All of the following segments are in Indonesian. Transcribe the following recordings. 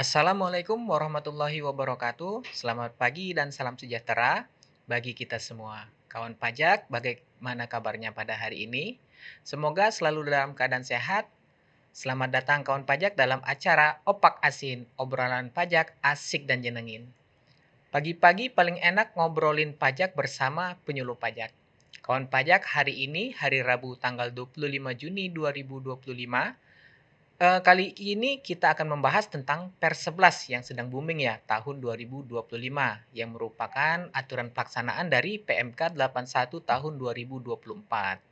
Assalamualaikum warahmatullahi wabarakatuh. Selamat pagi dan salam sejahtera bagi kita semua. Kawan pajak, bagaimana kabarnya pada hari ini? Semoga selalu dalam keadaan sehat. Selamat datang kawan pajak dalam acara Opak Asin, obrolan pajak asik dan jenengin. Pagi-pagi paling enak ngobrolin pajak bersama penyuluh pajak. Kawan pajak, hari ini hari Rabu tanggal 25 Juni 2025. Kali ini kita akan membahas tentang Per 11 yang sedang booming ya, tahun 2025, yang merupakan aturan pelaksanaan dari PMK 81 tahun 2024.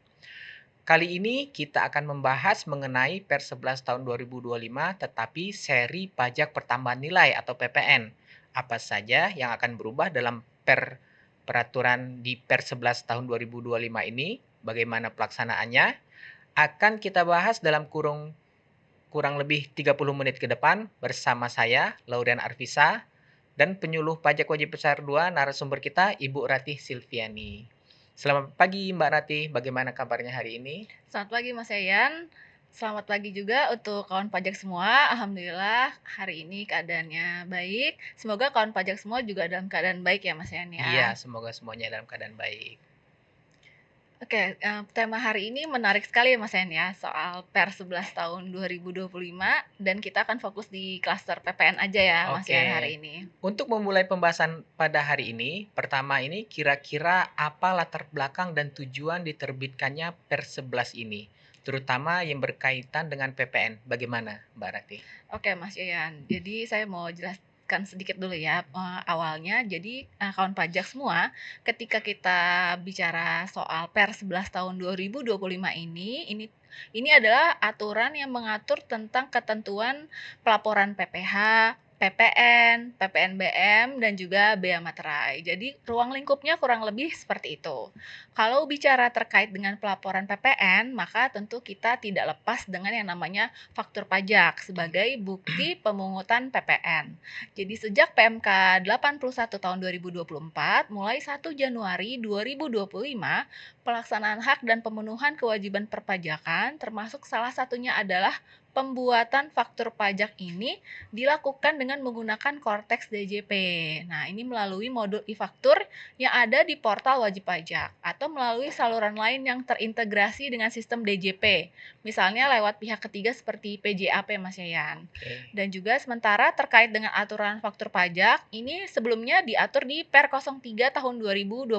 Kali ini kita akan membahas mengenai Per 11 tahun 2025, tetapi seri pajak pertambahan nilai atau PPN. Apa saja yang akan berubah dalam peraturan di Per 11 tahun 2025 ini, bagaimana pelaksanaannya, akan kita bahas dalam kurang lebih 30 menit ke depan bersama saya, Laurian Arvisa, dan penyuluh pajak wajib besar 2 narasumber kita, Ibu Ratih Silviani. Selamat pagi Mbak Ratih, bagaimana kabarnya hari ini? Selamat pagi Mas Yayan. Selamat pagi juga untuk kawan pajak semua. Alhamdulillah hari ini keadaannya baik. Semoga kawan pajak semua juga dalam keadaan baik ya Mas Yayan ya. Iya, semoga semuanya dalam keadaan baik. Oke, tema hari ini menarik sekali ya Mas Yayan ya, soal Per 11 tahun 2025 dan kita akan fokus di klaster PPN aja ya Mas Oke, Yayan hari ini. untuk memulai pembahasan pada hari ini, pertama ini kira-kira apa latar belakang dan tujuan diterbitkannya Per 11 ini, terutama yang berkaitan dengan PPN. Bagaimana Mbak Ratih? Oke Mas Yayan, jadi saya mau jelaskan sedikit dulu ya, awalnya. Jadi, kawan pajak semua, ketika kita bicara soal Per 11 tahun 2025 ini adalah aturan yang mengatur tentang ketentuan pelaporan PPh, PPN, PPNBM, dan juga bea materai. Jadi ruang lingkupnya kurang lebih seperti itu. Kalau bicara terkait dengan pelaporan PPN, maka tentu kita tidak lepas dengan yang namanya faktur pajak sebagai bukti pemungutan PPN. Jadi sejak PMK 81 tahun 2024, mulai 1 Januari 2025, pelaksanaan hak dan pemenuhan kewajiban perpajakan termasuk salah satunya adalah pembuatan faktur pajak ini dilakukan dengan menggunakan Cortex DJP. Nah, ini melalui modul e-faktur yang ada di portal wajib pajak atau melalui saluran lain yang terintegrasi dengan sistem DJP. Misalnya lewat pihak ketiga seperti PJAP Mas Yayan. Oke. Dan juga sementara terkait dengan aturan faktur pajak, ini sebelumnya diatur di Per 03 tahun 2022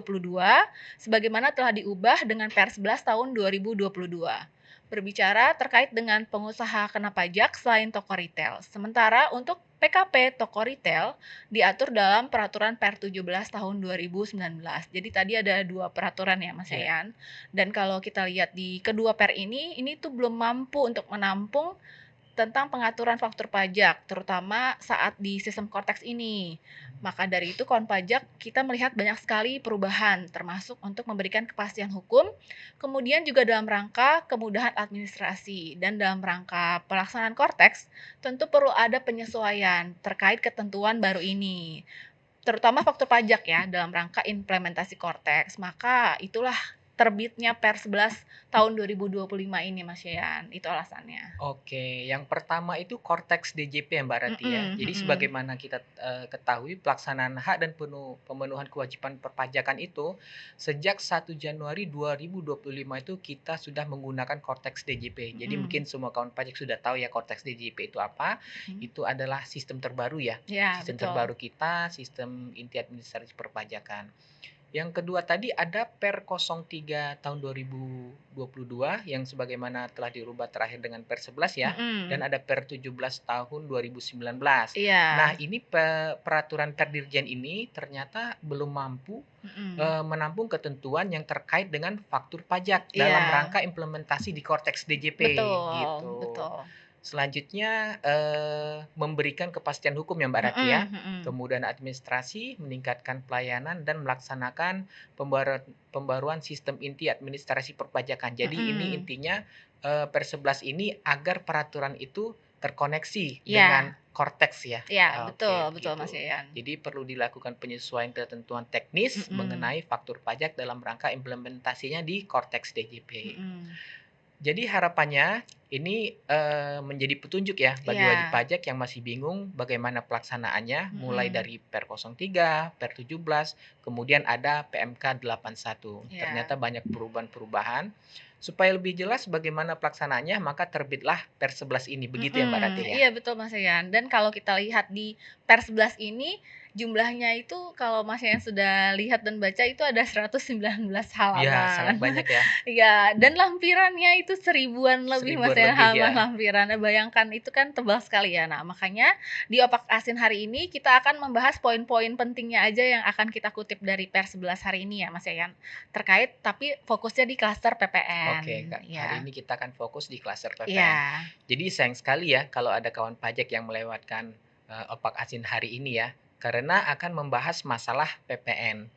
sebagaimana telah diubah dengan Per 11 tahun 2022. Berbicara terkait dengan pengusaha kena pajak selain toko retail. Sementara untuk PKP toko retail diatur dalam peraturan Per 17 tahun 2019. Jadi tadi ada dua peraturan ya Mas Iya. Yayan. Dan kalau kita lihat di kedua per ini tuh belum mampu untuk menampung tentang pengaturan faktur pajak, terutama saat di sistem Cortex ini. Maka dari itu kawan pajak kita melihat banyak sekali perubahan, termasuk untuk memberikan kepastian hukum, kemudian juga dalam rangka kemudahan administrasi, dan dalam rangka pelaksanaan Cortex, tentu perlu ada penyesuaian terkait ketentuan baru ini. Terutama faktur pajak ya, dalam rangka implementasi Cortex. Maka itulah terbitnya Per 11 tahun 2025 ini Mas Yayan, itu alasannya. Oke, yang pertama itu Cortex DJP ya Mbak Rati ya. Mhm Jadi mhm. sebagaimana kita, ketahui pelaksanaan hak dan pemenuhan kewajiban perpajakan itu sejak 1 Januari 2025 itu kita sudah menggunakan Cortex DJP. Jadi Mhm. mungkin semua kawan pajak sudah tahu ya Cortex DJP itu apa. Mhm. Itu adalah sistem terbaru ya, Iya, sistem betul. terbaru kita, sistem inti administrasi perpajakan. Yang kedua tadi ada Per 03 tahun 2022 yang sebagaimana telah dirubah terakhir dengan Per 11 ya, dan Mhm. ada Per 17 tahun 2019. Iya. Nah, ini peraturan Perdirjen ini ternyata belum mampu, Mhm. menampung ketentuan yang terkait dengan faktur pajak dalam Iya. rangka implementasi di Cortex DJP, Betul gitu. betul. Selanjutnya, memberikan kepastian hukum ya Mbak Rati ya, Mhm mhm. kemudahan administrasi, meningkatkan pelayanan, dan melaksanakan pembaruan sistem inti administrasi perpajakan. Jadi ini Mhm. intinya, Per 11 ini agar peraturan itu terkoneksi dengan Iya. Cortex ya. Iya, betul Oke, betul Mas begitu. Yayan. Jadi perlu dilakukan penyesuaian ketentuan teknis Mhm. mengenai faktur pajak dalam rangka implementasinya di Cortex DJP. Mhm. Jadi harapannya ini, menjadi petunjuk ya bagi wajib Iya, pajak yang masih bingung bagaimana pelaksanaannya, mulai mhm, dari Per 03, Per 17, kemudian ada PMK 81. iya. Ternyata banyak perubahan-perubahan. Supaya lebih jelas bagaimana pelaksanaannya, maka terbitlah Per 11 ini, begitu ya Mbak Ratih ya? Iya betul Mas Yayan, dan kalau kita lihat di Per 11 ini, jumlahnya itu kalau Mas Yayan sudah lihat dan baca itu ada 119 Iya, sangat halaman. banyak ya, Iya, dan lampirannya itu seribuan lebih Mas 1000-an Yayan lebih ya. halaman lampirannya, bayangkan itu kan tebal sekali ya. Nah makanya di Opak Asin hari ini kita akan membahas poin-poin pentingnya aja yang akan kita kutip dari Per 11 hari ini ya Mas Yayan, terkait tapi fokusnya di klaster Oke, PPN, Kak, hari iya. ini kita akan fokus di klaster PPN. Iya, Jadi sayang sekali ya kalau ada kawan pajak yang melewatkan, opak asin hari ini ya, karena akan membahas masalah PPN.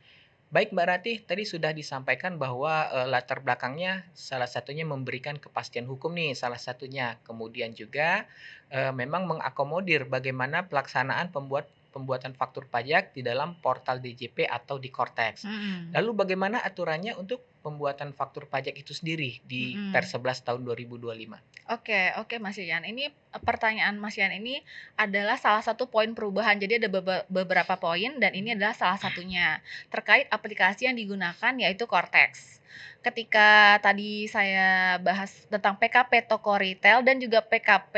Baik Mbak Ratih, tadi sudah disampaikan bahwa, latar belakangnya salah satunya memberikan kepastian hukum nih, salah satunya. Kemudian juga, memang mengakomodir bagaimana pelaksanaan pembuatan faktur pajak di dalam portal DJP atau di Cortex. mhm. Lalu bagaimana aturannya untuk pembuatan faktur pajak itu sendiri di Mhm. Per 11 tahun 2025? Oke oke, Mas Yan. Ini, pertanyaan Mas Yan ini adalah salah satu poin perubahan. Jadi ada beberapa poin dan ini adalah salah satunya, terkait aplikasi yang digunakan yaitu Cortex. Ketika tadi saya bahas tentang PKP toko retail dan juga PKP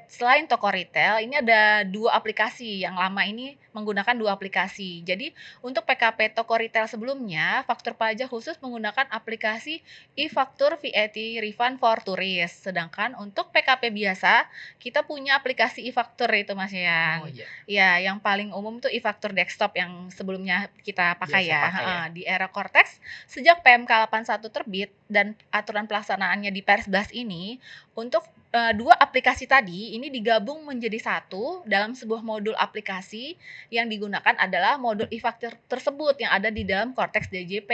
selain toko retail, ini ada 2 aplikasi, yang lama ini menggunakan 2 aplikasi. Jadi untuk PKP toko retail sebelumnya, faktur pajak khusus menggunakan aplikasi e-faktur VAT refund for tourist. Sedangkan untuk PKP biasa, kita punya aplikasi e-faktur itu Mas Oh Yan. iya, Ya, yang paling umum tuh e-faktur desktop yang sebelumnya kita pakai biasa ya, pakai ya? heeh. Di era Cortex, sejak PMK 81 terbit dan aturan pelaksanaannya di Per 11 ini, untuk 2 aplikasi tadi ini digabung menjadi satu dalam sebuah modul aplikasi yang digunakan adalah modul e-faktur tersebut yang ada di dalam Cortex DJP.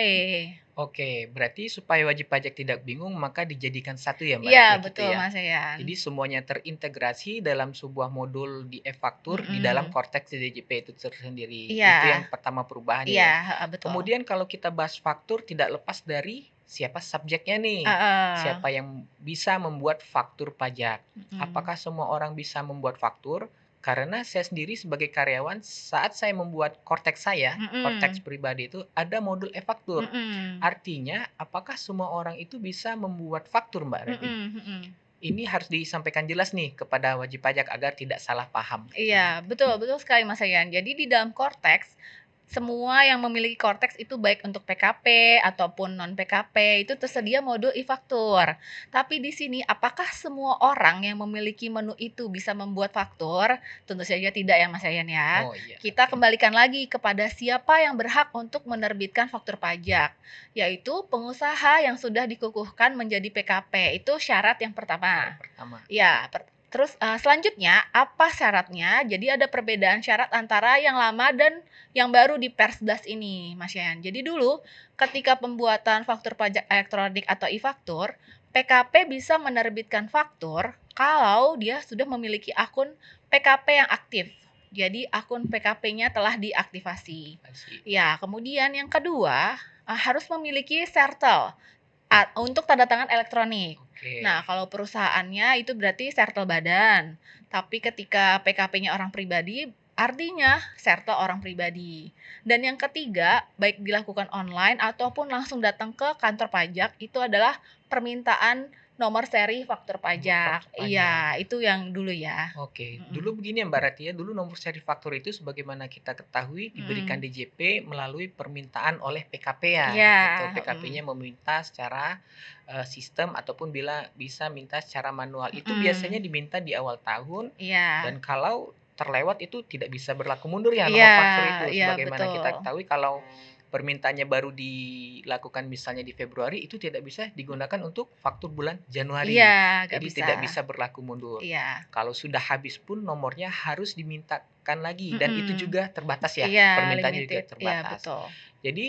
Oke, berarti supaya wajib pajak tidak bingung maka dijadikan satu ya Mbak Iya, Ratih gitu betul ya? Mas Yayan. Jadi semuanya terintegrasi dalam sebuah modul di e-faktur di dalam Mhm. Cortex DJP itu tersendiri. Iya Itu yang pertama perubahannya iya, ya. heeh, betul. Kemudian kalau kita bahas faktur tidak lepas dari siapa subjeknya nih. Heeh. Siapa yang bisa membuat faktur pajak. Mhm. Apakah semua orang bisa membuat faktur? Karena saya sendiri sebagai karyawan saat saya membuat Cortex Mhm. pribadi itu ada modul e-faktur. Mhm. Artinya apakah semua orang itu bisa membuat faktur Mbak Retih? Mhm mhm. Ini harus disampaikan jelas nih kepada wajib pajak agar tidak salah paham. Iya, betul betul sekali Mas Yayan. Jadi di dalam Cortex, semua yang memiliki Cortex itu baik untuk PKP ataupun non PKP itu tersedia modul e-faktur. Tapi di sini apakah semua orang yang memiliki menu itu bisa membuat faktur? Tentu saja tidak ya Mas Yayan ya. Oh iya, Kita oke. kembalikan lagi kepada siapa yang berhak untuk menerbitkan faktur pajak, yaitu pengusaha yang sudah dikukuhkan menjadi PKP. Itu syarat yang Syarat pertama. pertama. Ya, terus, selanjutnya apa syaratnya? Jadi ada perbedaan syarat antara yang lama dan yang baru di Per 11 ini, Mas Yan. Jadi dulu ketika pembuatan faktur pajak elektronik atau e-faktur, PKP bisa menerbitkan faktur kalau dia sudah memiliki akun PKP yang aktif. Jadi akun PKP-nya telah diaktifasi. Kasih. Ya, kemudian yang kedua, harus memiliki sertel. Untuk tanda tangan elektronik. Oke. Nah, kalau perusahaannya itu berarti sertel badan, tapi ketika PKP-nya orang pribadi, artinya sertel orang pribadi. Dan yang ketiga, baik dilakukan online ataupun langsung datang ke kantor pajak, itu adalah permintaan nomor seri faktur Nomor pajak. faktur pajak. Iya, itu yang dulu ya. Oke, dulu Mhm, begini ya Mbak Rati ya, dulu nomor seri faktur itu sebagaimana kita ketahui diberikan mhm. DJP melalui permintaan oleh PKP-an. Iya, Itu PKP-nya mhm, meminta secara sistem ataupun bila bisa minta secara manual. Itu biasanya mhm. diminta di awal tahun Iya, dan kalau terlewat itu tidak bisa berlaku mundur ya iya nomor faktur itu. iya Sebagaimana betul. kita ketahui kalau permintaannya baru dilakukan misalnya di Februari itu tidak bisa digunakan untuk faktur bulan Iya, Januari. nggak Jadi bisa. tidak bisa berlaku mundur. Iya. Kalau sudah habis pun nomornya harus dimintakan lagi dan itu Mhm. juga terbatas ya, Iya, permintaannya juga limited. Iya, terbatas. betul. Jadi,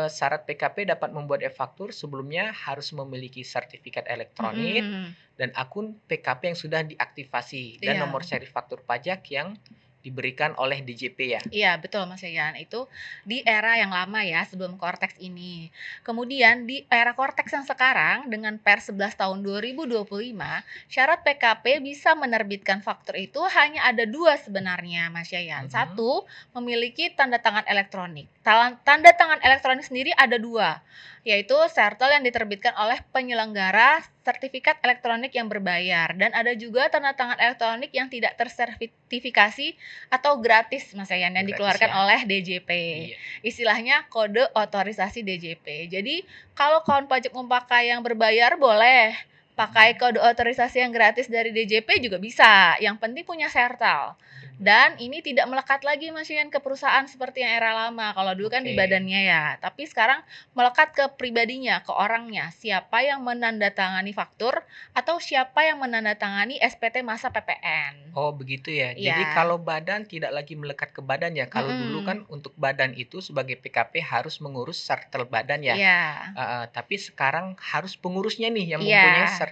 syarat PKP dapat membuat e-faktur sebelumnya harus memiliki sertifikat elektronik Mhm. dan akun PKP yang sudah diaktifasi dan nomor Iya. seri faktur pajak yang diberikan oleh DJP ya? Iya, betul Mas Yayan, itu di era yang lama ya, sebelum Cortex ini. Kemudian di era Cortex yang sekarang dengan Per 11 tahun 2025, syarat PKP bisa menerbitkan faktur itu hanya ada 2 sebenarnya Mas Yayan. Mhm. Satu, memiliki tanda tangan elektronik. Tanda tangan elektronik sendiri ada 2, yaitu sertel yang diterbitkan oleh penyelenggara sertifikat elektronik yang berbayar, dan ada juga tanda tangan elektronik yang tidak tersertifikasi atau gratis Mas Yayan yang Gratis dikeluarkan ya? oleh DJP. Iya. Istilahnya kode otorisasi DJP. Jadi kalau kawan pajak mau pakai yang berbayar boleh, pakai Mhm. kode otorisasi yang gratis dari DJP juga bisa. Yang penting punya sertal. Dan ini tidak melekat lagi Mas Yayan ke perusahaan seperti yang era lama. Kalau dulu kan di Oke. badannya ya, tapi sekarang melekat ke pribadinya, ke orangnya. Siapa yang menandatangani faktur atau siapa yang menandatangani SPT masa PPN. Oh begitu ya. Jadi Iya. kalau badan tidak lagi melekat ke badan ya. Kalau dulu Mhm. kan untuk badan itu sebagai PKP harus mengurus sertel badan ya. Iya. Heeh, tapi sekarang harus pengurusnya nih yang mempunyai Iya.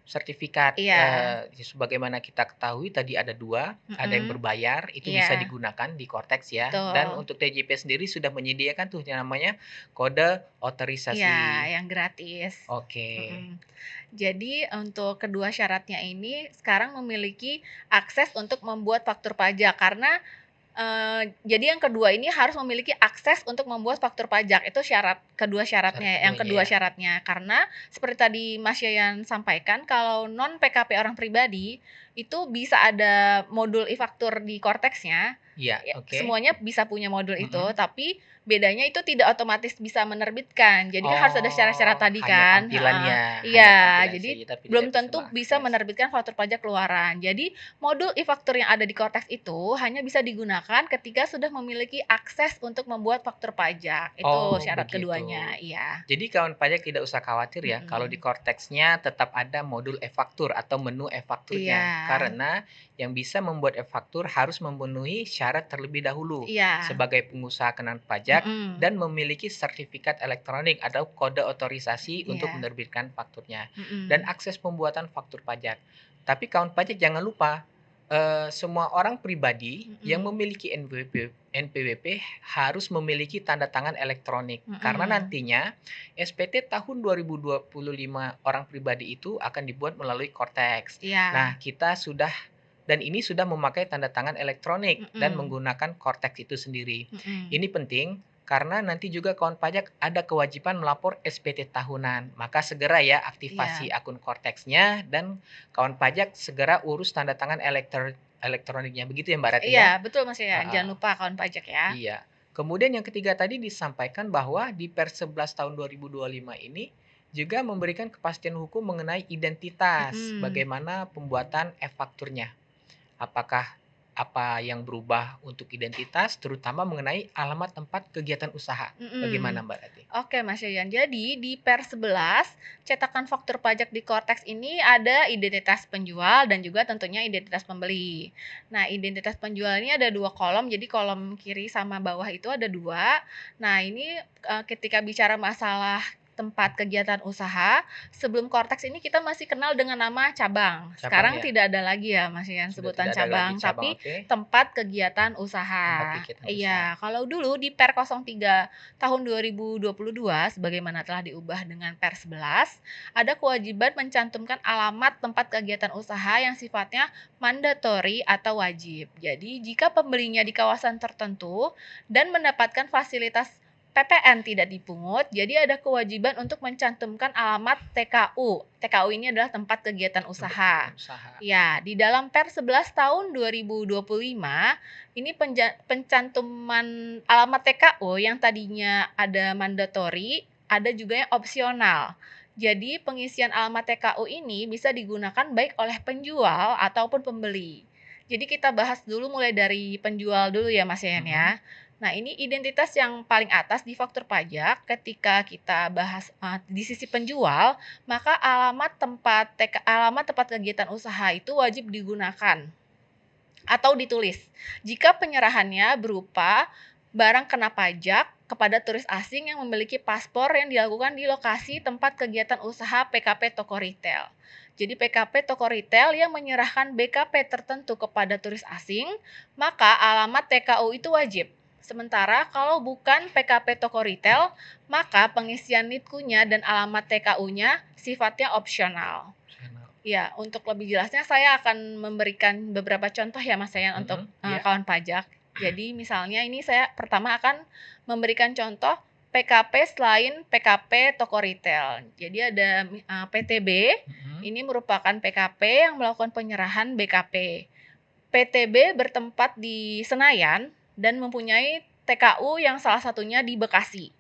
sertifikat. Iya. Sebagaimana kita ketahui tadi ada 2, ada yang Mhm. berbayar itu bisa Iya, digunakan di Cortex ya, dan betul. untuk TJP sendiri sudah menyediakan tuh yang namanya kode Iya, otorisasi. yang gratis. Oke. Mhm. Jadi untuk kedua syaratnya ini sekarang memiliki akses untuk membuat faktur pajak karena, jadi yang kedua ini harus memiliki akses untuk membuat faktur pajak, itu Syarat yang keduanya kedua ya? syaratnya. Karena seperti tadi Mas Yayan sampaikan, kalau non PKP orang pribadi, itu bisa ada modul e-faktur di Cortex-nya, Iya, ya oke. semuanya bisa punya modul itu, Mhm. tapi bedanya itu tidak otomatis bisa menerbitkan. Jadi kan harus ada syarat-syarat Oh, tadi hanya kan, heeh. tampilannya hanya Iya, tampilan jadi saja tapi tidak belum bisa tentu bisa mengakses. menerbitkan faktur pajak keluaran. Jadi modul e-faktur yang ada di Cortex itu hanya bisa digunakan ketika sudah memiliki akses untuk membuat faktur pajak. Itu Oh, syarat begitu. keduanya, iya. Jadi kawan pajak tidak usah khawatir ya, kalau di Mhm. Cortex-nya tetap ada modul e-faktur atau menu Iya. e-fakturnya. Karena yang bisa membuat e-faktur harus memenuhi syarat terlebih dahulu Iya. sebagai pengusaha kenalan pajak Mhm. dan memiliki sertifikat elektronik atau kode otorisasi untuk Iya. menerbitkan fakturnya dan Mhm. akses pembuatan faktur pajak. Tapi kawan pajak jangan lupa, semua orang pribadi yang Mhm. memiliki NPWP harus memiliki tanda tangan elektronik. Karena Mhm. nantinya SPT tahun 2025 orang pribadi itu akan dibuat melalui Cortex. Iya. Nah, kita sudah dan ini sudah memakai tanda tangan elektronik dan Mhm. menggunakan Cortex itu sendiri. Mhm. Ini penting karena nanti juga kawan pajak ada kewajiban melapor SPT tahunan. Maka segera ya aktivasi Iya. akun Cortex-nya dan kawan pajak segera urus tanda tangan elektroniknya. Begitu ya Mbak Rati Iya, ya? betul Mas Yayan, Heeh. jangan lupa kawan pajak ya. Iya. Kemudian yang ketiga tadi disampaikan bahwa di Per 11 tahun 2025 ini juga memberikan kepastian hukum mengenai identitas, Mhm. bagaimana pembuatan e-fakturnya. Apakah apa yang berubah untuk identitas, terutama mengenai alamat tempat kegiatan usaha. Bagaimana Mhm. Mbak Rati? Oke Mas Yayan, jadi di Per 11, cetakan faktur pajak di Cortex ini ada identitas penjual dan juga tentunya identitas pembeli. Nah, identitas penjual ini ada 2 kolom, jadi kolom kiri sama bawah itu ada 2. Nah, ini, ketika bicara masalah tempat kegiatan usaha, sebelum Cortex ini kita masih kenal dengan nama cabang. Cabang Sekarang ya? tidak ada lagi ya Mas Yayan Sudah sebutan tidak ada lagi cabang, cabang, tapi oke. tempat kegiatan Tempat usaha. kegiatan usaha. Iya, kalau dulu di Per 03 tahun 2022 sebagaimana telah diubah dengan Per 11, ada kewajiban mencantumkan alamat tempat kegiatan usaha yang sifatnya mandatori atau wajib. Jadi, jika pembelinya di kawasan tertentu dan mendapatkan fasilitas PPN tidak dipungut, jadi ada kewajiban untuk mencantumkan alamat TKU. TKU ini adalah tempat kegiatan Tempat usaha. kegiatan usaha. Ya, di dalam Per 11 tahun 2025 ini pencantuman alamat TKU yang tadinya ada mandatori, ada juga yang opsional. Jadi pengisian alamat TKU ini bisa digunakan baik oleh penjual ataupun pembeli. Jadi kita bahas dulu mulai dari penjual dulu ya Mas Yayan Mhm. ya. Nah, ini identitas yang paling atas di faktur pajak ketika kita bahas, di sisi penjual, maka alamat tempat kegiatan usaha itu wajib digunakan atau ditulis. Jika penyerahannya berupa barang kena pajak kepada turis asing yang memiliki paspor yang dilakukan di lokasi tempat kegiatan usaha PKP toko retail. Jadi PKP toko retail yang menyerahkan BKP tertentu kepada turis asing, maka alamat TKU itu wajib. Sementara kalau bukan PKP toko retail, maka pengisian NITKU-nya dan alamat TKU-nya sifatnya opsional. Ya, untuk lebih jelasnya saya akan memberikan beberapa contoh ya Mas Sayan untuk kawan pajak. Jadi misalnya ini saya pertama akan memberikan contoh PKP selain PKP toko retail. Jadi ada PTB, ini merupakan PKP yang melakukan penyerahan BKP. PTB bertempat di Senayan dan mempunyai TKU yang salah satunya di Bekasi.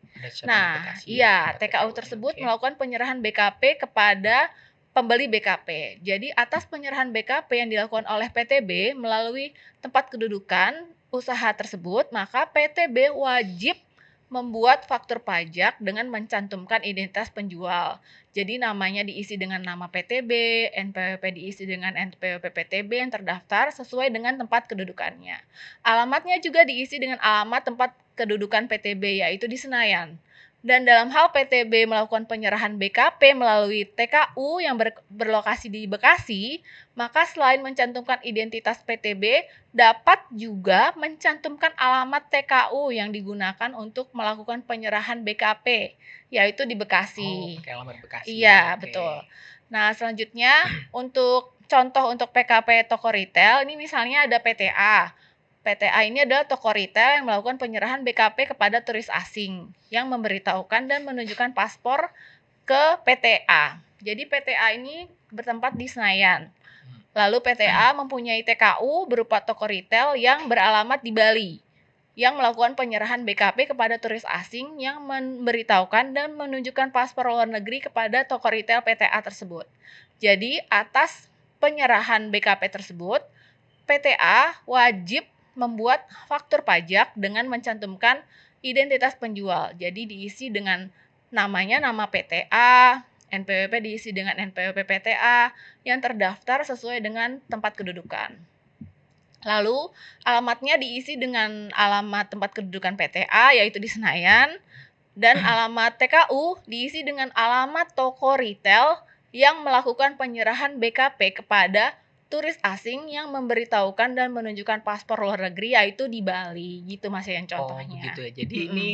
Nah, iya, TKU tersebut melakukan penyerahan BKP kepada pembeli BKP. Jadi atas penyerahan BKP yang dilakukan oleh PTB melalui tempat kedudukan usaha tersebut, maka PTB wajib membuat faktur pajak dengan mencantumkan identitas penjual. Jadi namanya diisi dengan nama PTB, NPWP diisi dengan NPWP PTB yang terdaftar sesuai dengan tempat kedudukannya. Alamatnya juga diisi dengan alamat tempat kedudukan PTB, yaitu di Senayan. Dan dalam hal PTB melakukan penyerahan BKP melalui TKU yang berlokasi di Bekasi, maka selain mencantumkan identitas PTB, dapat juga mencantumkan alamat TKU yang digunakan untuk melakukan penyerahan BKP, yaitu di Bekasi. Pakai alamat Bekasi. Iya, betul. Nah, selanjutnya untuk contoh untuk PKP toko retail, ini misalnya ada PTA. PTA ini adalah toko retail yang melakukan penyerahan BKP kepada turis asing yang memberitahukan dan menunjukkan paspor ke PTA. Jadi PTA ini bertempat di Senayan. Lalu PTA mempunyai TKU berupa toko retail yang beralamat di Bali yang melakukan penyerahan BKP kepada turis asing yang memberitahukan dan menunjukkan paspor luar negeri kepada toko retail PTA tersebut. Jadi atas penyerahan BKP tersebut, PTA wajib membuat faktur pajak dengan mencantumkan identitas penjual. Jadi diisi dengan namanya nama PTA, NPWP diisi dengan NPWP PTA yang terdaftar sesuai dengan tempat kedudukan. Lalu alamatnya diisi dengan alamat tempat kedudukan PTA yaitu di Senayan dan alamat TKU diisi dengan alamat toko retail yang melakukan penyerahan BKP kepada turis asing yang memberitahukan dan menunjukkan paspor luar negeri yaitu di Bali gitu Mas yang contohnya. Begitu ya. Jadi ini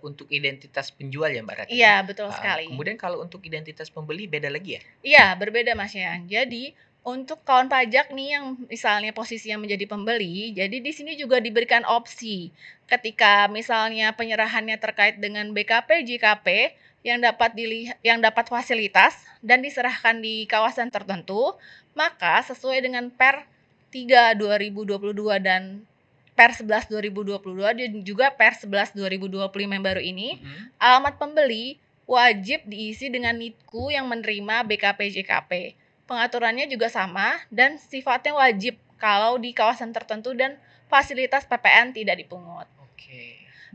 untuk identitas penjual ya Mbak Rati? Iya, betul sekali. Kemudian kalau untuk identitas pembeli beda lagi ya? Iya, berbeda Mas Yan. Jadi untuk kawan pajak nih yang misalnya posisinya menjadi pembeli, jadi di sini juga diberikan opsi. Ketika misalnya penyerahannya terkait dengan BKP, JKP yang dapat fasilitas dan diserahkan di kawasan tertentu, maka sesuai dengan Per 3 2022 dan Per 11 2022 dan juga Per 11 2025 yang baru ini, alamat pembeli wajib diisi dengan NITKU yang menerima BKP JKP. Pengaturannya juga sama dan sifatnya wajib kalau di kawasan tertentu dan fasilitas PPN tidak dipungut.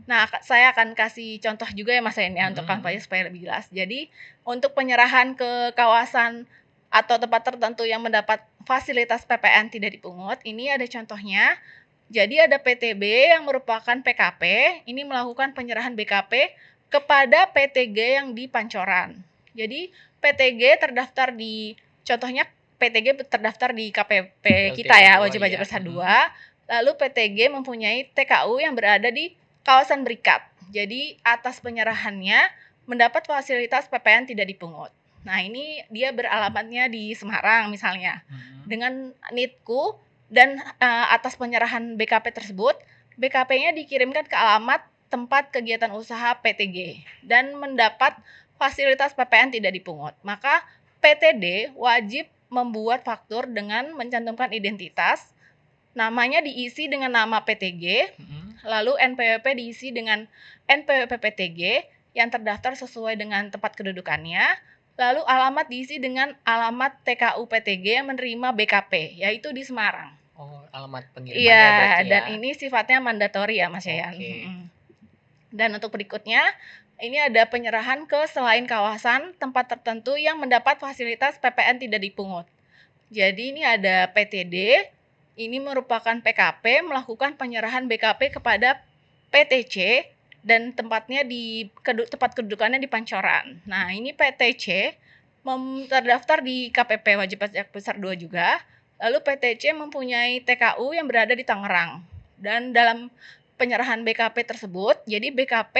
Nah, saya akan kasih contoh juga ya Mas Ain ya untuk kawan pajak supaya lebih jelas. Jadi, untuk penyerahan ke kawasan atau tempat tertentu yang mendapat fasilitas PPN tidak dipungut, ini ada contohnya. Jadi ada PTB yang merupakan PKP, ini melakukan penyerahan BKP kepada PTG yang di Pancoran. Jadi PTG terdaftar di, contohnya PTG terdaftar di KPP kita ya, wajib pajak besar 2. Lalu PTG mempunyai TKU yang berada di kawasan Berikat. Jadi atas penyerahannya mendapat fasilitas PPN tidak dipungut. Nah ini dia beralamatnya di Semarang misalnya. Dengan NITKU dan atas penyerahan BKP tersebut, BKP-nya dikirimkan ke alamat tempat kegiatan usaha PTG dan mendapat fasilitas PPN tidak dipungut. Maka PTD wajib membuat faktur dengan mencantumkan identitas, namanya diisi dengan nama PTG, lalu NPWP diisi dengan NPWP PTG yang terdaftar sesuai dengan tempat kedudukannya, lalu alamat diisi dengan alamat TKU PTG yang menerima BKP, yaitu di Semarang. Alamat pengirimannya Iya, berarti ya. dan ini sifatnya mandatori ya Mas Yayan. Dan untuk berikutnya, ini ada penyerahan ke selain kawasan tempat tertentu yang mendapat fasilitas PPN tidak dipungut. Jadi ini ada PTD, ini merupakan PKP melakukan penyerahan BKP kepada PTC dan tempatnya tempat kedudukannya di Pancoran. Nah, ini PTC terdaftar di KPP Wajib Pajak Besar 2 juga. Lalu PTC mempunyai TKU yang berada di Tangerang. Dan dalam penyerahan BKP tersebut, jadi BKP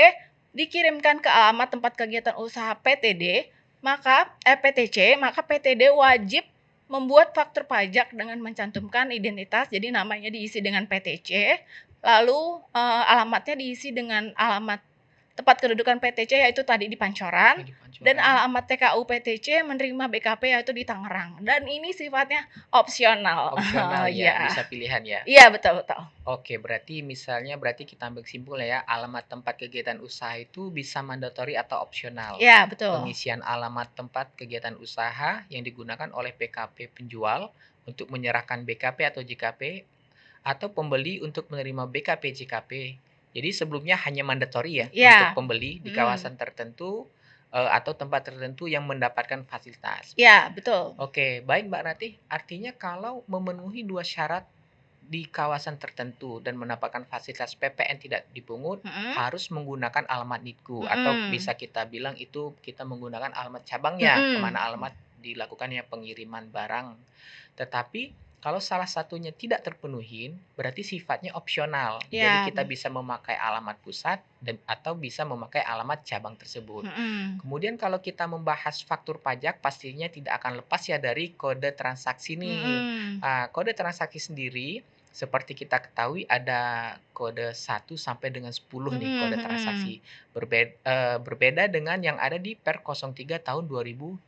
dikirimkan ke alamat tempat kegiatan usaha PTD, maka PTC, maka PTD wajib membuat faktur pajak dengan mencantumkan identitas, jadi namanya diisi dengan PTC, lalu alamatnya diisi dengan alamat tempat kedudukan PTC yaitu tadi di Pancoran, dan alamat TKU PTC menerima BKP yaitu di Tangerang. Dan ini sifatnya opsional. Opsional ya, Ya. bisa pilihan ya. Iya, betul. Oke, berarti kita ambil simpul ya, alamat tempat kegiatan usaha itu bisa mandatori atau opsional. Iya, betul. Pengisian alamat tempat kegiatan usaha yang digunakan oleh PKP penjual untuk menyerahkan BKP atau JKP atau pembeli untuk menerima BKP JKP. Jadi sebelumnya hanya mandatori ya untuk pembeli di kawasan tertentu atau tempat tertentu yang mendapatkan fasilitas. Iya, betul. Oke, baik Mbak Ratih. Artinya kalau memenuhi 2 syarat di kawasan tertentu dan mendapatkan fasilitas PPN tidak dipungut, harus menggunakan alamat NITKU atau bisa kita bilang itu kita menggunakan alamat cabangnya, kemana alamat dilakukannya pengiriman barang. Tetapi kalau salah satunya tidak terpenuhi, berarti sifatnya opsional. Jadi kita bisa memakai alamat pusat atau bisa memakai alamat cabang tersebut. Kemudian kalau kita membahas faktur pajak, pastinya tidak akan lepas ya dari kode transaksi nih. Kode transaksi sendiri, seperti kita ketahui ada kode 1 sampai dengan 10 nih kode transaksi. Berbeda dengan yang ada di Per 03 tahun 2022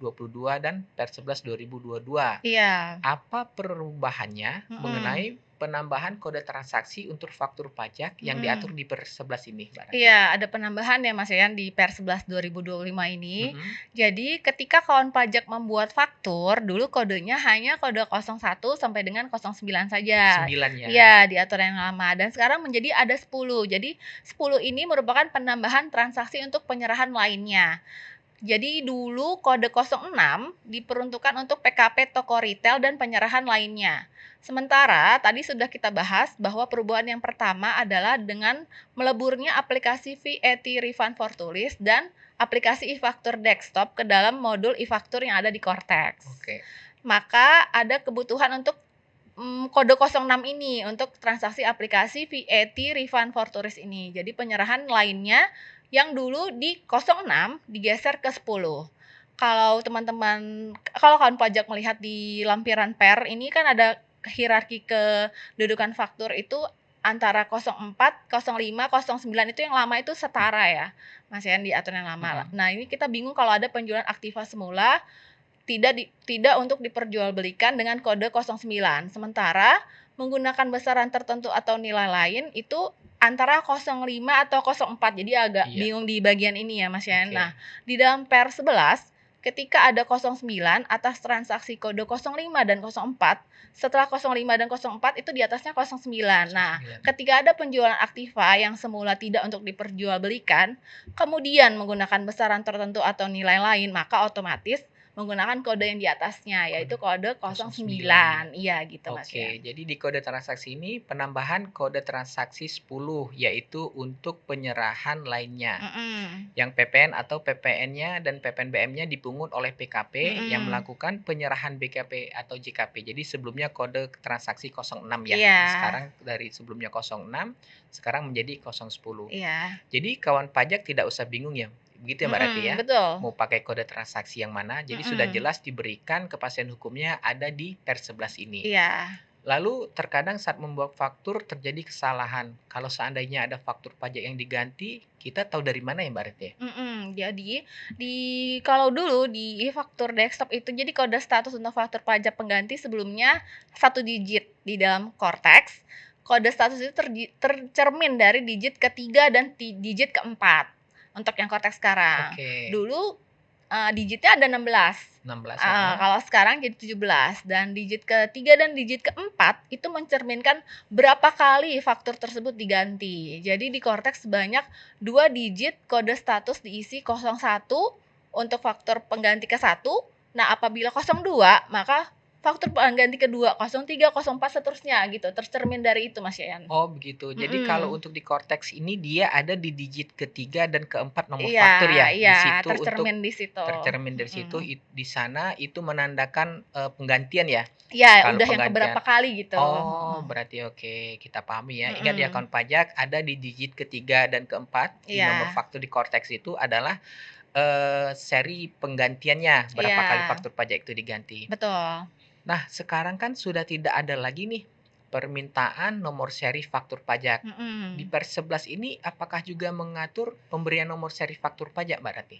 dan Per 11 2022. Iya. Apa perubahannya mengenai penambahan kode transaksi untuk faktur pajak yang diatur di Per 11 ini, Mbak Ratih? Iya, ada penambahan ya Mas Yan di Per 11 2025 ini. Jadi ketika kawan pajak membuat faktur, dulu kodenya hanya kode 01 sampai dengan 09 saja. 9 ya. Iya, diatur yang lama. Dan sekarang menjadi ada 10. Jadi 10 ini merupakan penambahan transaksi untuk penyerahan lainnya. Jadi dulu kode 06 diperuntukkan untuk PKP toko retail dan penyerahan lainnya. Sementara tadi sudah kita bahas bahwa perubahan yang pertama adalah dengan meleburnya aplikasi VAT Refund for Tourist dan aplikasi e-faktur desktop ke dalam modul e-faktur yang ada di Cortex. Oke. Maka ada kebutuhan untuk kode 06 ini untuk transaksi aplikasi VAT Refund for Tourist ini. Jadi penyerahan lainnya yang dulu di 06 digeser ke 10. Kalau kawan pajak melihat di lampiran Per ini kan ada hierarki kedudukan faktur itu antara 04, 05, 09 itu yang lama itu setara ya, Mas Yan, diatur yang lama. Nah, ini kita bingung kalau ada penjualan aktiva semula tidak untuk diperjualbelikan dengan kode 09. Sementara menggunakan besaran tertentu atau nilai lain itu antara 05 atau 04. Jadi agak bingung di bagian ini ya Mas Yan. Nah, di dalam Per 11 ketika ada 09 atas transaksi kode 05 dan 04, setelah 05 dan 04 itu di atasnya 09. Nah, ketika ada penjualan aktiva yang semula tidak untuk diperjualbelikan, kemudian menggunakan besaran tertentu atau nilai lain, maka otomatis menggunakan kode yang di atasnya, yaitu kode 09. Iya gitu Mas ya. Oke, jadi di kode transaksi ini penambahan kode transaksi 10, yaitu untuk penyerahan lainnya. Yang PPN atau PPN-nya dan PPNBM-nya dipungut oleh PKP yang melakukan penyerahan BKP atau JKP. Jadi sebelumnya kode transaksi 06 ya. Sekarang dari sebelumnya 06, sekarang menjadi 010. Jadi kawan pajak tidak usah bingung ya. Begitu ya Mbak Ratih ya? Betul. Mau pakai kode transaksi yang mana, jadi sudah jelas diberikan kepastian hukumnya ada di Per 11 ini. Iya. Lalu terkadang saat membuat faktur terjadi kesalahan. Kalau seandainya ada faktur pajak yang diganti, kita tahu dari mana ya Mbak Ratih? Jadi kalau dulu di e-faktur desktop itu jadi kode status untuk faktur pajak pengganti sebelumnya 1 digit di dalam Cortex. Kode status itu tercermin dari digit ketiga dan digit keempat. Untuk yang Cortex sekarang. Dulu digitnya ada 16. Kalau sekarang jadi 17. Dan digit ketiga dan digit keempat itu mencerminkan berapa kali faktur tersebut diganti. Jadi di Cortex sebanyak 2 digit kode status diisi 01 untuk faktur pengganti ke 1. Nah, apabila 02 maka faktur pengganti kedua, 03, 04 seterusnya gitu, tercermin dari itu Mas Yayan. Oh begitu. Jadi kalau Mhm. untuk di Cortex ini dia ada di digit ketiga dan keempat nomor Iya faktur ya? iya, Di situ untuk tercermin di situ. tercermin dari situ Mhm. di sana itu menandakan, penggantian ya? Iya, Kalau udah yang keberapa penggantian kali gitu, oh heeh. berarti oke, kita pahami ya. Ingat ya Mhm. kawan pajak ada di digit ketiga dan keempat di nomor Iya, faktur di Cortex itu adalah, seri penggantiannya, berapa kali iya, faktur pajak itu diganti. betul. Nah, sekarang kan sudah tidak ada lagi nih permintaan nomor seri faktur pajak. Di Mhm. Pers 11 ini apakah juga mengatur pemberian nomor seri faktur pajak Mbak Rati?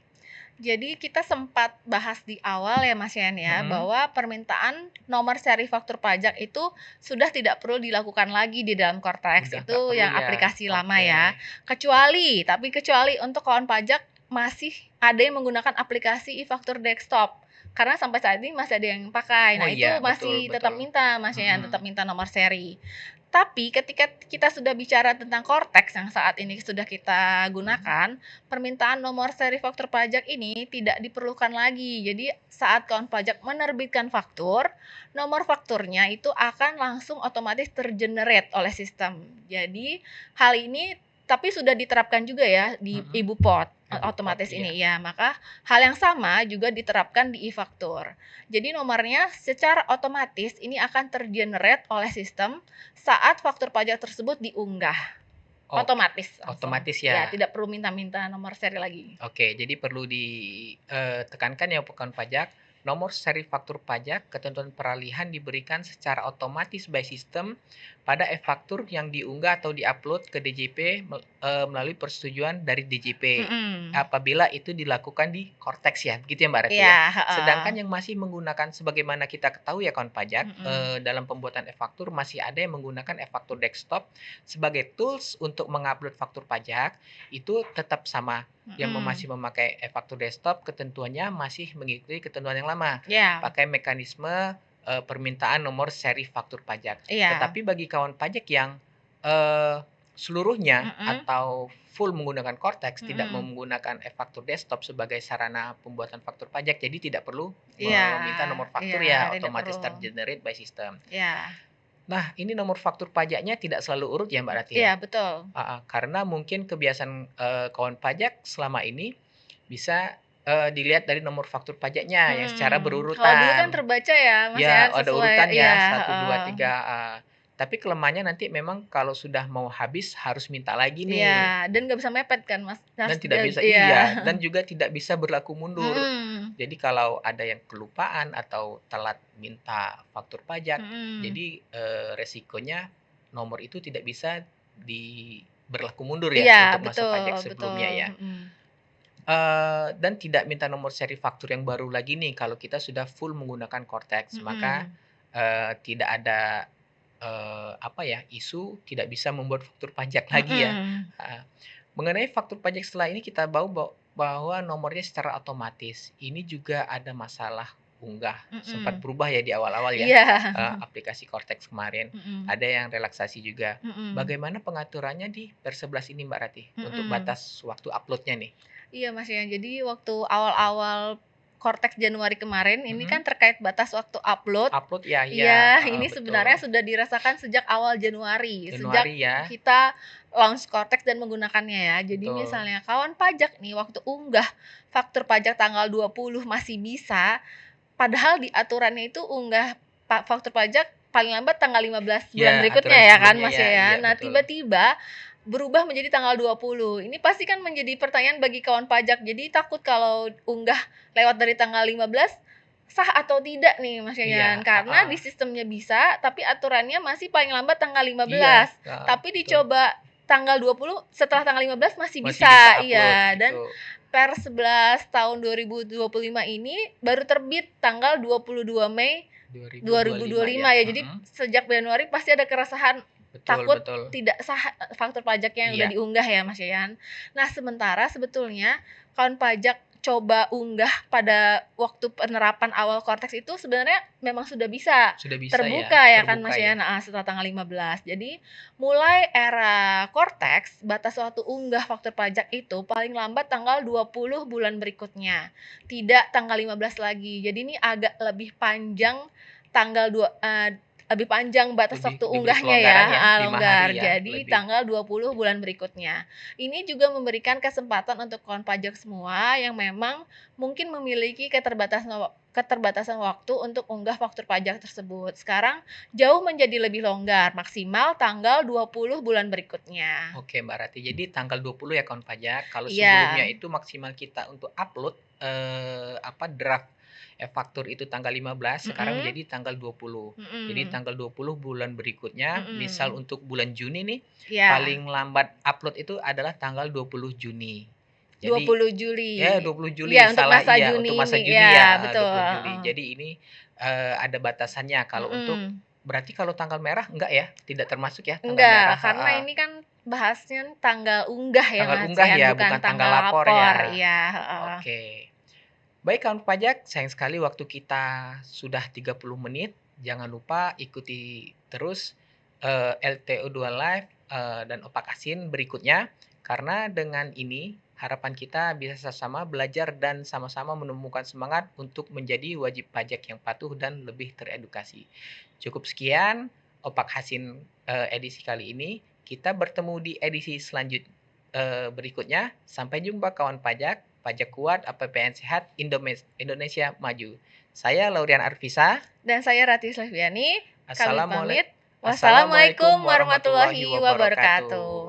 Jadi kita sempat bahas di awal ya Mas Yan ya, Mhm, bahwa permintaan nomor seri faktur pajak itu sudah tidak perlu dilakukan lagi di dalam Cortex, udah itu nggak perlu yang ya? aplikasi lama Oke. ya. Kecuali untuk kawan pajak masih ada yang menggunakan aplikasi e-faktur desktop. Karena sampai saat ini masih ada yang pakai. Oh Nah, itu iya, betul masih tetap betul. minta Mas Yan, tetap Mhm, minta nomor seri. Tapi ketika kita sudah bicara tentang Cortex yang saat ini sudah kita mhm. gunakan, permintaan nomor seri faktur pajak ini tidak diperlukan lagi. Jadi saat kawan pajak menerbitkan faktur, nomor fakturnya itu akan langsung otomatis tergenerate oleh sistem. Jadi hal ini tapi sudah diterapkan juga ya di Mhm. iBupot E-Bupot, otomatis iya. ini ya. Maka hal yang sama juga diterapkan di e-faktur. Jadi nomornya secara otomatis ini akan tergenerate oleh sistem saat faktur pajak tersebut diunggah. Oke, Otomatis langsung. otomatis Ya, ya? tidak perlu minta-minta nomor seri lagi. Oke, jadi perlu ditekankan ya bukan pajak, nomor seri faktur pajak, ketentuan peralihan diberikan secara otomatis by system pada e-faktur yang diunggah atau diupload ke DJP melalui persetujuan dari DJP. Mhm. Apabila itu dilakukan di Cortex ya, begitu ya Mbak Rati Iya, ya? heeh. Sedangkan yang masih menggunakan sebagaimana kita ketahui ya kawan pajak, Mhm. dalam pembuatan e-faktur masih ada yang menggunakan e-faktur desktop sebagai tools untuk mengupload faktur pajak, itu tetap sama yang Mhm. masih memakai e-faktur desktop ketentuannya masih mengikuti ketentuan yang lama, Iya. pakai mekanisme, permintaan nomor seri faktur pajak. Iya. Tetapi bagi kawan pajak yang, eee, seluruhnya Mhm. atau full menggunakan Cortex, tidak Mhm. menggunakan e-faktur desktop sebagai sarana pembuatan faktur pajak, jadi tidak perlu Iya. meminta nomor Iya, faktur ya, tidak otomatis perlu. tergenerate by system. Iya. Nah, ini nomor faktur pajaknya tidak selalu urut ya, Mbak Rati ya? Iya, betul. Heeh, karena mungkin kebiasaan, kawan pajak selama ini bisa, dilihat dari nomor faktur pajaknya yang secara Mhm. Kalau dulu kan berurutan. terbaca ya, Mas, Ya, ya, ada sesuai urutannya iya, satu 2 heeh. 3 heeh. Tapi kelemahannya nanti memang kalau sudah mau habis harus minta lagi Iya, nih, dan nggak bisa mepet kan, Mas, dan tidak bisa iya. iya, dan juga tidak bisa berlaku mundur. Mhm. Jadi kalau ada yang kelupaan atau telat minta faktur pajak, Mhm. jadi, resikonya nomor itu tidak bisa berlaku mundur ya Iya, untuk masa betul pajak sebelumnya betul, ya. mhm. Dan tidak minta nomor seri faktur yang baru lagi nih kalau kita sudah full menggunakan Cortex. Maka, Mhm. tidak ada, apa ya, isu tidak bisa membuat faktur pajak lagi ya, Mhm. heeh. Mengenai faktur pajak setelah ini kita tahu bahwa nomornya secara otomatis. Ini juga ada masalah unggah, sempat Mhm. berubah ya di awal-awal ya, Iya. aplikasi Cortex kemarin. Mhm. Ada yang relaksasi juga. Mhm. Bagaimana pengaturannya di Per11 ini Mbak Rati, untuk Mhm. batas waktu upload-nya nih? Iya, Mas, ya. Jadi waktu awal-awal Cortex Januari kemarin ini Mhm, kan terkait batas waktu upload. upload ya iya, Iya, heeh, ini betul. sebenarnya sudah dirasakan sejak awal Januari, sejak Januari ya, kita launch Cortex dan menggunakannya ya. Jadi betul. misalnya kawan pajak nih waktu unggah faktur pajak tanggal 20 masih bisa, padahal di aturannya itu unggah faktur pajak paling lambat tanggal 15 bulan Ya, berikutnya aturan ya kan, sebelumnya Mas, ya, ya. iya Nah, betul. tiba-tiba berubah menjadi tanggal 20. Ini pasti kan menjadi pertanyaan bagi kawan pajak. Jadi takut kalau unggah lewat dari tanggal 15 sah atau tidak nih, Mas, Yayan. Iya, Karena heeh. di sistemnya bisa, tapi aturannya masih paling lambat tanggal Iya, 15. heeh, Tapi betul. dicoba tanggal 20 setelah tanggal 15 masih Masih bisa bisa. upload Iya, dan gitu, Per 11 tahun 2025 ini baru terbit tanggal 22 Mei 2025 ya, 2025 ya. Jadi mhm, sejak Januari pasti ada keresahan betul takut betul. tidak sah faktur pajaknya yang udah Iya, diunggah ya, Mas Yayan. Nah, sementara sebetulnya kawan pajak coba unggah pada waktu penerapan awal Cortex itu sebenarnya memang sudah bisa sudah bisa ya, terbuka ya kan, terbuka Mas ya. Yayan, heeh, setelah tanggal 15. Jadi mulai era Cortex, batas waktu unggah faktur pajak itu paling lambat tanggal 20 bulan berikutnya, tidak tanggal 15 lagi. Jadi ini agak lebih panjang tanggal lebih panjang batas Lebih waktu diberi unggahnya ya, kelonggaran ya, 5 longgar. hari ya, Jadi lebih. tanggal 20 bulan berikutnya. Ini juga memberikan kesempatan untuk kawan pajak semua yang memang mungkin memiliki keterbatasan waktu untuk unggah faktur pajak tersebut. Sekarang jauh menjadi lebih longgar, maksimal tanggal 20 bulan berikutnya. Oke, Mbak Rati. Jadi tanggal 20 ya kawan pajak. Kalau sebelumnya Iya, itu maksimal kita untuk upload draft faktur itu tanggal 15, sekarang mhm, menjadi tanggal 20. Jadi mhm, tanggal 20 bulan berikutnya, misal mhm. untuk bulan Juni nih, Iya, paling lambat upload itu adalah tanggal 20 Juni. Jadi 20 Juli. ya 20 Iya, Juli, untuk salah masa iya, untuk Juni masa ini. Juni Iya, ya, betul, 20 Juli. heeh. Jadi ini ada batasannya. Kalau untuk Mhm. berarti kalau tanggal merah enggak ya? Tidak termasuk ya tanggal Enggak, merah? karena Heeh. ini kan bahasnya tanggal unggah ya, Tanggal Mas, unggah ya, ya, bukan bukan tanggal tanggal lapor lapor. ya. Iya, heeh. Oke. Baik kawan pajak, sayang sekali waktu kita sudah 30 menit. Jangan lupa ikuti terus LTO2 Live dan Opak Asin berikutnya. Karena dengan ini harapan kita bisa sama-sama belajar dan sama-sama menemukan semangat untuk menjadi wajib pajak yang patuh dan lebih teredukasi. Cukup sekian Opak Hasin edisi kali ini. Kita bertemu di edisi selanjutnya berikutnya. Sampai jumpa kawan pajak. Pajak kuat, APBN sehat, Indonesia maju. Saya Laurian Arvisa. Dan saya Ratih Slehviani, kami pamit. Assalamualaikum Wassalamualaikum warahmatullahi warahmatullahi wabarakatuh. wabarakatuh.